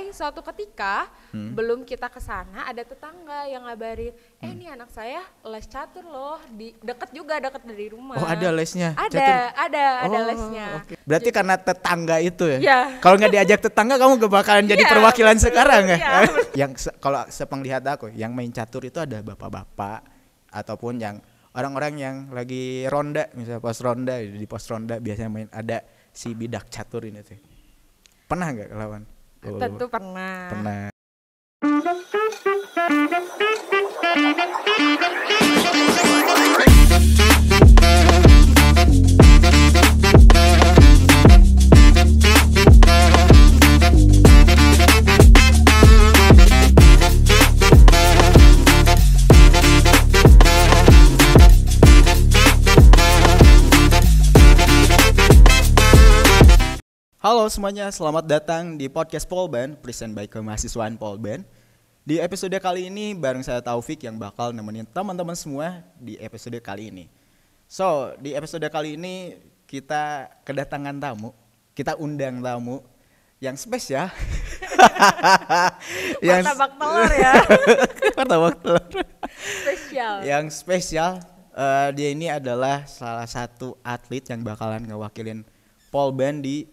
suatu ketika belum kita ke sana ada tetangga yang ngabarin, ini anak saya les catur loh, deket dari rumah. Oh, ada lesnya? Ada lesnya. Okay. Berarti karena tetangga itu ya? Iya. Kalau nggak diajak tetangga kamu gak bakalan jadi perwakilan betul. sekarang ya? Iya. Yang kalau sepenglihatan aku, yang main catur itu ada bapak-bapak ataupun yang orang-orang yang lagi ronda, misalnya di pos ronda biasanya main ada si bidak catur ini tuh. Pernah nggak lawan? Tentu pernah. Halo semuanya, selamat datang di podcast Polban, present by Kemahasiswaan Polban. Di episode kali ini bareng saya Taufik yang bakal nemenin teman-teman semua di episode kali ini. So, di episode kali ini kita kedatangan tamu, kita undang tamu yang spesial. Martabak telur ya. Martabak telur. Spesial. Yang spesial, dia ini adalah salah satu atlet yang bakalan ngewakilin Polban di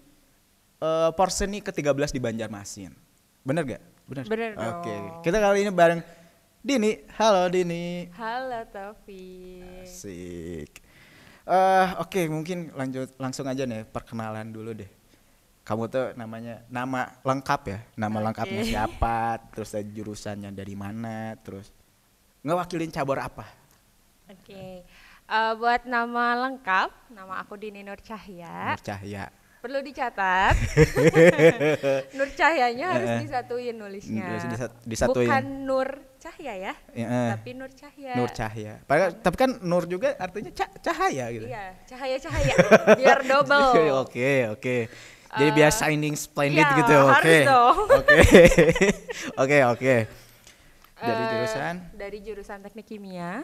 Porseni ke-13 di Banjarmasin. Bener gak? Bener dong. Oke. Kita kali ini bareng Dini. Halo Dini. Halo Taufik. Asik. Oke, mungkin langsung aja nih perkenalan dulu deh. Kamu tuh nama lengkap ya? Nama lengkapnya siapa? Terus jurusannya dari mana? Terus ngewakilin cabur apa? Oke. Buat nama lengkap, nama aku Dini Nur Cahya. Nur Cahya. Perlu dicatat. Nur Cahyanya harus disatuin nulisnya. Disatuin. Bukan Nur Cahya ya, tapi Nur Cahya. Nur Cahya. Tapi kan Nur juga artinya cahaya gitu. Iya, cahaya. Biar double. Oke. Jadi biar shining splendid ya, gitu. Oke. Oke. Dari jurusan Teknik Kimia.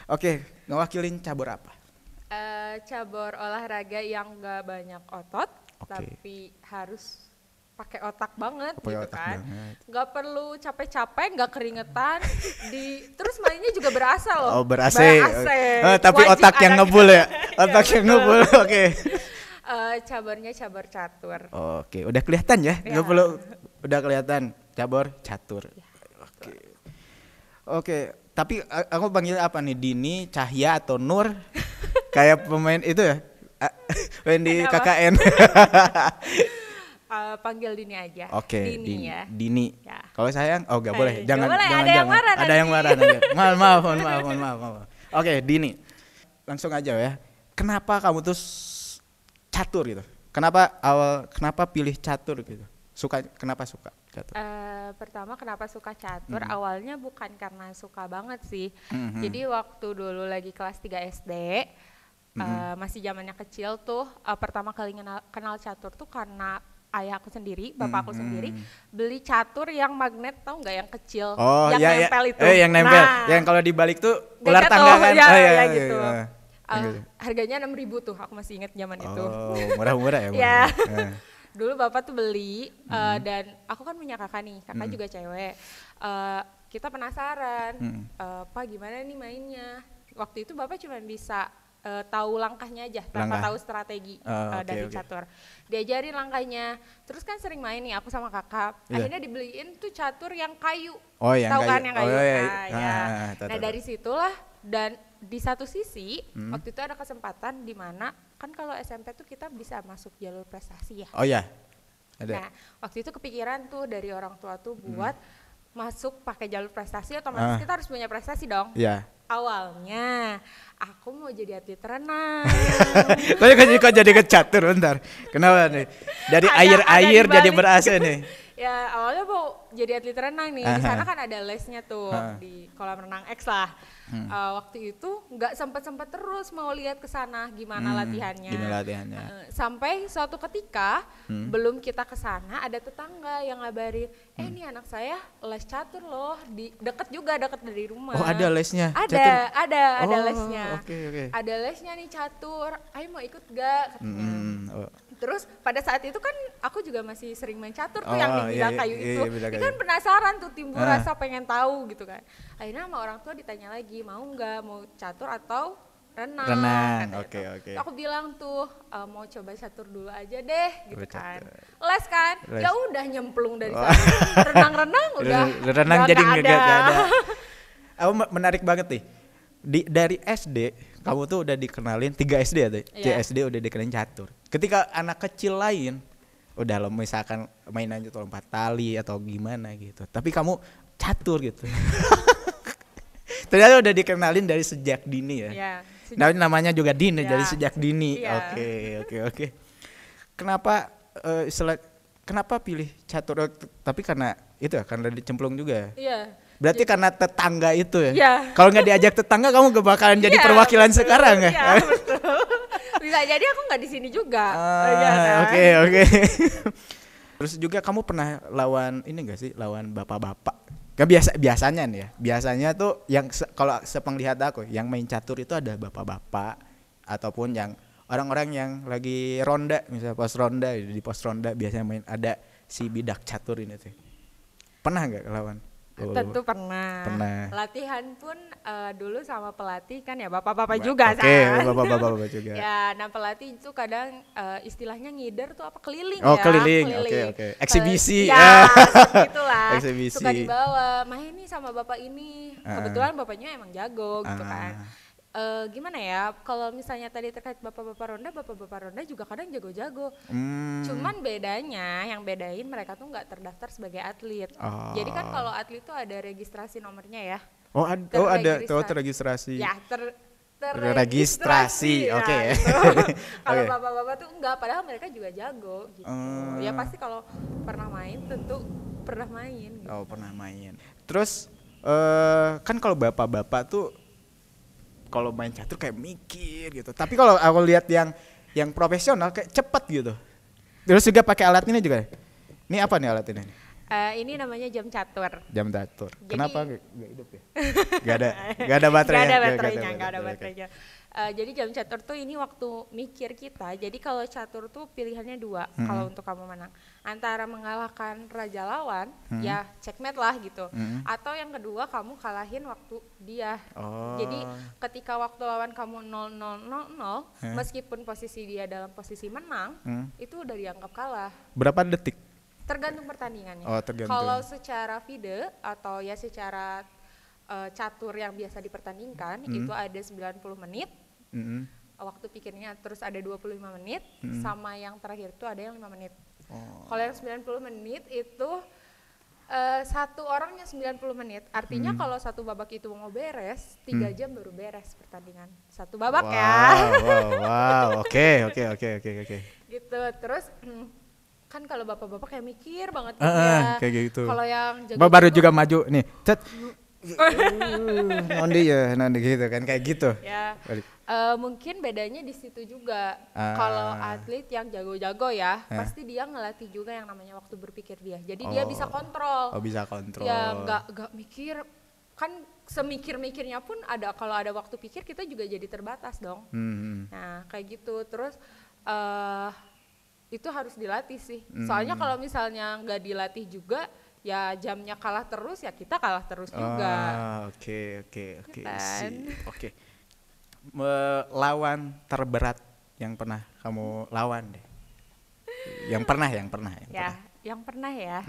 Oke, ngewakilin cabur apa? Cabur olahraga yang gak banyak otot, tapi harus pakai otak banget kan. Gak perlu capek-capek, gak keringetan, terus mainnya juga ber-AC loh. Oh, ber-AC. Tapi wajib otak yang ngebul ya. Otak yang ngebul. Oke. Caburnya cabur catur. Oke, udah kelihatan ya? Gak perlu, udah kelihatan cabur catur. Ya. Oke. Tapi aku panggil apa nih? Dini, Cahya atau Nur? Kayak pemain itu ya, main di KKN. Panggil Dini aja. Oke, Dini ya. Dini. Ya. Kalau sayang, nggak boleh. Jangan. Ada yang marah. Maaf. Oke, Dini. Langsung aja ya. Kenapa kamu tuh catur gitu? Kenapa pilih catur gitu? Kenapa suka catur? Pertama kenapa suka catur, awalnya bukan karena suka banget sih. Jadi waktu dulu lagi kelas 3 SD, masih zamannya kecil tuh, pertama kali kenal catur tuh karena ayah aku sendiri, bapak aku sendiri beli catur yang magnet, tahu nggak, yang kecil, yang nempel itu. Yang nempel, yang kalau dibalik tuh ular tangga kan? Ya gitu. Harganya 6.000 tuh, aku masih inget zaman itu. Oh, murah-murah ya. Ya. Dulu bapak tuh beli, dan aku kan punya kakak nih, kakak juga cewek. Kita penasaran, Pak gimana nih mainnya. Waktu itu bapak cuma bisa tahu langkahnya aja, tanpa tahu strategi dari catur. Diajarin langkahnya, terus kan sering main nih aku sama kakak. Akhirnya dibeliin tuh catur yang kayu. Oh, yang tahu kayu. Kan yang kayu? Nah, dari situlah, dan di satu sisi waktu itu ada kesempatan di mana kan kalau SMP tuh kita bisa masuk jalur prestasi ya. Oh ya, ada. Nah waktu itu kepikiran tuh dari orang tua tuh buat masuk pakai jalur prestasi, otomatis kita harus punya prestasi dong. Iya. Awalnya aku mau jadi atlet renang. Kok jadi ke catur bentar? Kenapa nih? Dari air jadi ber-AC nih. Ya awalnya mau jadi atlet renang nih. Di sana kan ada lesnya tuh di kolam renang X lah. Waktu itu nggak sempat terus mau lihat ke sana gimana latihannya. Sampai suatu ketika belum kita ke sana ada tetangga yang ngabarin, ini anak saya les catur loh, deket dari rumah. Oh, ada lesnya? Ada lesnya. Okay. Ada lesnya nih catur. Ayo mau ikut gak? Katanya. Terus pada saat itu kan aku juga masih sering main catur tuh yang di bila kayu itu. Iya, kan penasaran tuh, timbul rasa pengen tahu gitu kan. Akhirnya sama orang tua ditanya lagi, mau catur atau renang. Oke. Aku bilang tuh mau coba catur dulu aja deh gitu kan. Les kan, ya udah nyemplung dari sana. Renang udah. Renang jadi nggak ada. Aku menarik banget nih. Dari SD kamu tuh udah dikenalin 3 SD ya tuh. SD udah dikenalin catur. Ketika anak kecil lain udah lo misalkan mainan itu lompat tali atau gimana gitu. Tapi kamu catur gitu. Ternyata udah dikenalin dari sejak dini ya. Iya. Nah, namanya juga dini dari sejak dini. Iya. Oke. Kenapa pilih catur? Tapi karena itu ya, karena dicemplung juga. Iya. Berarti karena tetangga itu ya? Iya. Kalau nggak diajak tetangga kamu gak bakalan jadi perwakilan betul, sekarang ya? Iya betul. Bisa jadi aku nggak di sini juga. Oke. Terus juga kamu pernah lawan ini nggak sih? Lawan bapak-bapak? Gak biasanya nih ya. Biasanya tuh yang kalau sepenglihat aku, yang main catur itu ada bapak-bapak ataupun yang orang-orang yang lagi ronda, misalnya pos ronda, di pos ronda biasanya main ada si bidak catur ini tuh. Pernah nggak lawan? Tentu pernah. Latihan pun dulu sama pelatih kan ya bapak-bapak juga Oke, bapak-bapak juga. Ya, nah pelatih itu kadang istilahnya ngider tuh apa keliling ya. Keliling. Oke. Eksibisi. Ya, gitulah. Eksibisi. Suka dibawa, main nih sama bapak ini. Kebetulan bapaknya emang jago gitu kan. Gimana ya, kalau misalnya tadi terkait bapak-bapak ronda juga kadang jago-jago. Cuman bedanya, yang bedain mereka tuh nggak terdaftar sebagai atlet. Jadi kan kalau atlet tuh ada registrasi nomornya ya. Ada terregistrasi. Ya, terregistrasi. Oke. Kalau bapak-bapak tuh enggak, padahal mereka juga jago gitu. Ya pasti kalau pernah main tentu pernah main. Gitu. Pernah main. Terus kan kalau bapak-bapak tuh kalau main catur kayak mikir gitu. Tapi kalau aku lihat yang profesional kayak cepet gitu. Terus juga pakai alat ini juga. Ini apa nih alat ini? Ini namanya jam catur. Jam catur. Kenapa nggak hidup ya? Gak ada baterainya. Gak ada baterainya. Jadi jam catur tuh ini waktu mikir kita. Jadi kalau catur tuh pilihannya 2 kalau untuk kamu menang. Antara mengalahkan raja lawan, ya checkmate lah gitu. Atau yang kedua kamu kalahin waktu dia. Jadi ketika waktu lawan kamu 0-0-0-0, meskipun posisi dia dalam posisi menang, itu udah dianggap kalah. Berapa detik? Tergantung pertandingannya. Tergantung. Kalau secara FIDE atau ya secara catur yang biasa dipertandingkan itu ada 90 menit. Waktu pikirnya terus ada 25 menit sama yang terakhir itu ada yang 5 menit. Kalau yang 90 menit itu satu orangnya 90 menit. Artinya kalau satu babak itu mau beres, 3 jam baru beres pertandingan. Satu babak ya. Wow. Oke. Gitu. Terus kan kalau bapak-bapak kayak mikir banget gitu ya. Kayak gitu. Kalau yang baru juga maju nih. Nondi gitu kan kayak gitu. Ya. Mungkin bedanya di situ juga. Kalau atlet yang jago-jago ya, pasti dia ngelatih juga yang namanya waktu berpikir dia. Jadi dia bisa kontrol. Bisa kontrol. Ya nggak mikir, kan semikir-mikirnya pun ada, kalau ada waktu pikir kita juga jadi terbatas dong. Nah kayak gitu. Terus itu harus dilatih sih. Soalnya kalau misalnya nggak dilatih juga, ya jamnya kalah terus ya kita kalah terus juga. Oke. Lawan terberat yang pernah kamu lawan deh. Yang pernah. Yang pernah ya.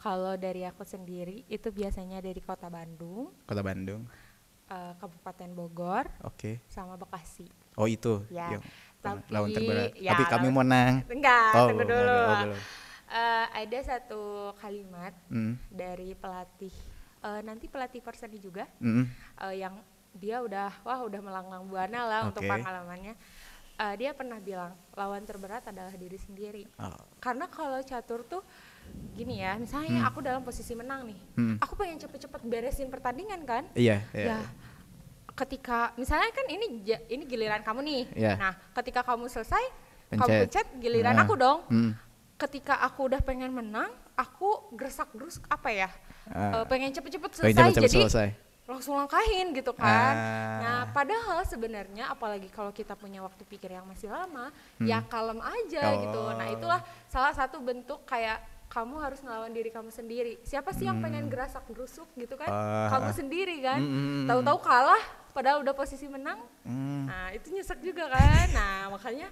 Kalau dari aku sendiri itu biasanya dari Kota Bandung. Kabupaten Bogor. Sama Bekasi. Itu. Ya. Yang lawan terberat. Tapi kami menang. Enggak, tunggu dulu. Ada satu kalimat dari pelatih, nanti pelatih Perseni juga, yang dia udah melanglang buana lah untuk pengalamannya. Dia pernah bilang lawan terberat adalah diri sendiri. Karena kalau catur tuh gini ya, misalnya aku dalam posisi menang nih, aku pengen cepet-cepet beresin pertandingan kan? Iya. Ketika misalnya kan ini giliran kamu nih, nah ketika kamu selesai, kamu pencet giliran aku dong. Ketika aku udah pengen menang, aku gersak-gerus apa ya? Pengen cepet-cepet selesai. langsung langkahin gitu kan. Nah padahal sebenarnya apalagi kalau kita punya waktu pikir yang masih lama, ya kalem aja gitu. Nah itulah salah satu bentuk kayak kamu harus ngelawan diri kamu sendiri. Siapa sih yang pengen gerasak gerusuk gitu kan? Kamu sendiri kan. Tahu-tahu kalah padahal udah posisi menang. Nah itu nyesek juga kan. Nah makanya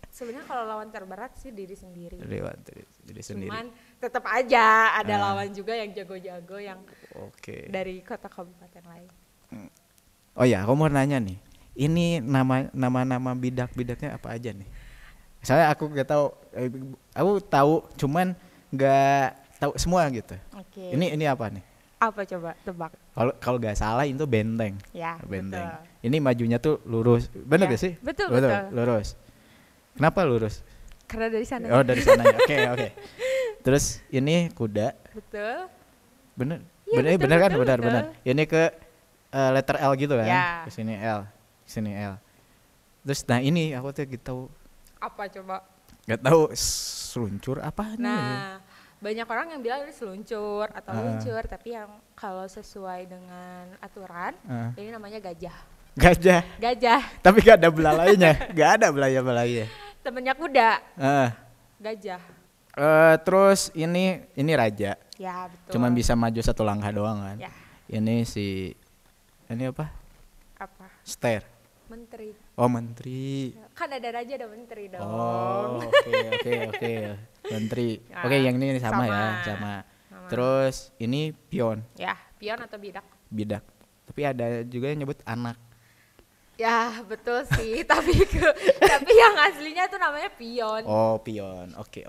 sebenarnya kalau lawan terberat sih diri sendiri. Diri sendiri. Cuman tetap aja ada lawan juga yang jago-jago yang dari kota kabupaten lain. Oh ya, aku mau nanya nih. Ini nama bidak-bidaknya apa aja nih? Soalnya aku gak tahu. Aku tahu, cuman gak tahu semua gitu. Ini apa nih? Apa coba tebak? Kalau gak salah itu benteng. Ya, benteng. Betul. Ini majunya tuh lurus. Bener gak sih? Betul. Lurus. Kenapa lurus? Karena dari sana. Oh, dari sana. Oke. Terus ini kuda. Betul. Bener. Ya, bener kan? betul. Bener. Ini ke letter L gitu kan? Ya. Ke sini L. Terus nah ini aku tuh gitu. Apa coba? Gak tahu seluncur apa nih? Nah, banyak orang yang bilang ini seluncur atau luncur, tapi yang kalau sesuai dengan aturan ini namanya gajah. Gajah. Tapi gak ada belalainya. Gak ada belalainya. Temennya kuda. Gajah. Terus ini raja. Ya betul. Cuman bisa maju satu langkah doang kan. Ya. Ini apa? Apa? Stair. Menteri. Oh menteri. Kan ada raja ada menteri dong. Oh oke. Menteri. Ya, Oke yang ini sama. Terus ini pion. Ya pion atau bidak. Tapi ada juga yang nyebut anak. Ya betul sih, tapi yang aslinya tuh namanya pion. Oh pion, oke.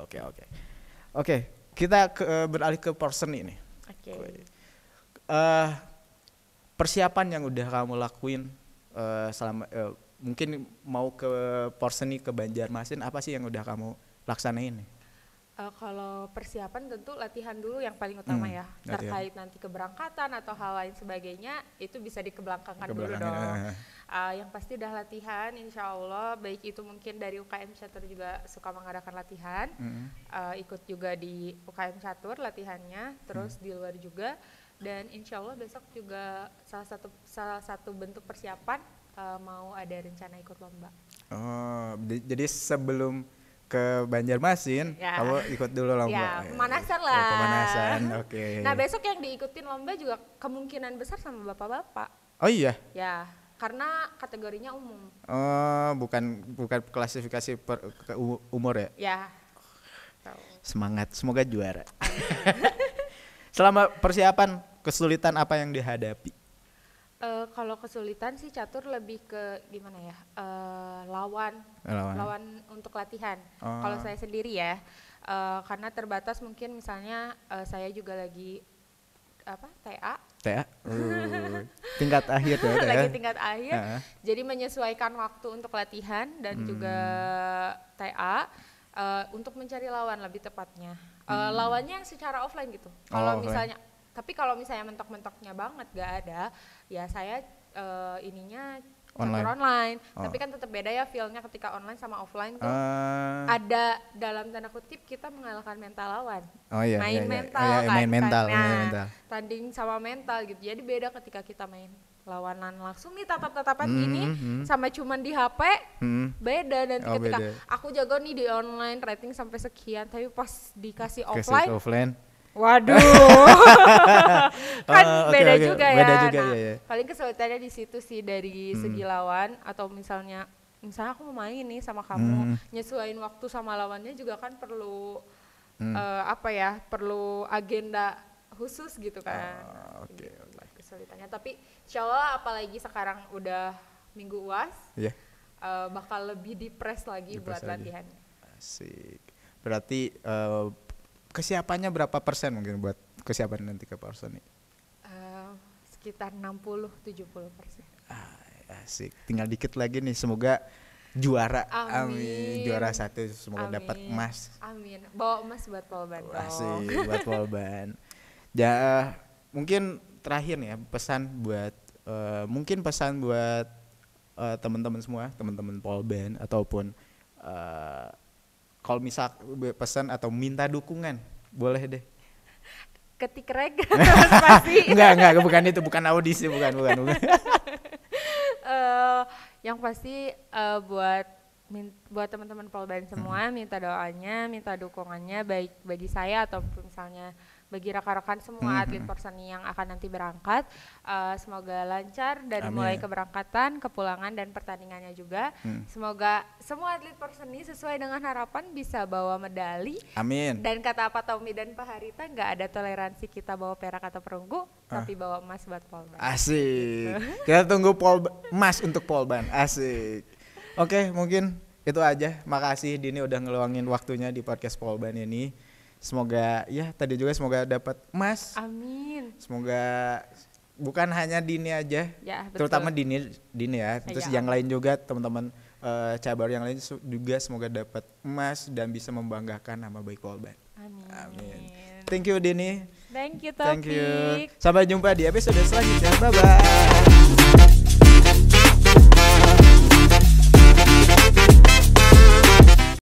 Kita beralih ke person ini. Persiapan yang udah kamu lakuin selama mungkin mau ke person ke Banjarmasin, apa sih yang udah kamu laksanain nih? Kalau persiapan tentu latihan dulu yang paling utama ya. Terkait nanti keberangkatan atau hal lain sebagainya itu bisa dikebelakangkan dulu dong. Yang pasti udah latihan, insya Allah baik itu mungkin dari UKM Catur juga suka mengadakan latihan, ikut juga di UKM Catur latihannya, terus di luar juga, dan insya Allah besok juga salah satu bentuk persiapan mau ada rencana ikut lomba. Oh, jadi sebelum ke Banjarmasin, kamu ikut dulu lomba. Ya, pemanasan lah. Pemanasan, oke. Nah besok yang diikutin lomba juga kemungkinan besar sama bapak-bapak. Oh iya? Ya, karena kategorinya umum. Oh, bukan klasifikasi ke umur ya? Ya. Semangat, semoga juara. Selama persiapan, kesulitan apa yang dihadapi? Kalau kesulitan sih catur lebih ke gimana ya, lawan untuk latihan. Kalau saya sendiri ya, karena terbatas mungkin misalnya saya juga lagi TA tingkat akhir ya, lagi tingkat akhir, jadi menyesuaikan waktu untuk latihan dan juga TA untuk mencari lawan lebih tepatnya. Lawannya yang secara offline gitu. Kalau misalnya tapi kalau misalnya mentok-mentoknya banget gak ada, ya saya ininya online. Tapi kan tetap beda ya feel-nya ketika online sama offline tuh. Ada dalam tanda kutip kita mengalahkan mental lawan. Main mental. Tanding sama mental gitu. Jadi beda ketika kita main lawanan langsung nih tatap-tatapan gini sama cuman di HP beda. Dan ketika aku jago nih di online rating sampai sekian, tapi pas dikasih offline waduh, kan beda juga ya. Paling kesulitannya di situ sih dari segi lawan, atau misalnya aku mau main nih sama kamu, nyesuaiin waktu sama lawannya juga kan perlu perlu agenda khusus gitu kan. Kesulitannya, tapi insyaallah apalagi sekarang udah minggu UAS, bakal lebih dipres lagi buat latihan. Asik. Berarti kesiapannya berapa persen mungkin buat kesiapan nanti ke person nih? Sekitar 60-70%. Asik, tinggal dikit lagi nih, semoga juara. Amin. Juara 1, semoga dapat emas. Amin. Bawa emas buat Polban. Asik, buat Polban. Ya, mungkin terakhir nih ya, pesan buat teman-teman semua, teman-teman Polban ataupun kalau misal pesan atau minta dukungan, boleh deh. ketik rek pasti. Enggak, bukan itu, bukan audisi, bukan. Yang pasti buat teman-teman Polban semua, minta doanya, minta dukungannya baik bagi saya ataupun misalnya bagi rekan-rekan semua atlet perseni yang akan nanti berangkat. Semoga lancar dari mulai keberangkatan, kepulangan dan pertandingannya juga. Semoga semua atlet perseni sesuai dengan harapan bisa bawa medali. Amin. Dan kata Pak Tommy dan Pak Harita, nggak ada toleransi kita bawa perak atau perunggu, tapi bawa emas buat Polban. Asik. Kita tunggu emas untuk Polban. Asik. Oke, mungkin itu aja. Makasih Dini udah ngeluangin waktunya di podcast Polban ini. Semoga semoga dapat emas. Amin. Semoga bukan hanya Dini aja, ya, terutama Dini ya. Terus yang lain juga teman-teman cabar yang lain juga semoga dapat emas dan bisa membanggakan nama baik Polban. Amin. Thank you Dini. Thank you Taufik. Sampai jumpa di episode selanjutnya. Bye bye.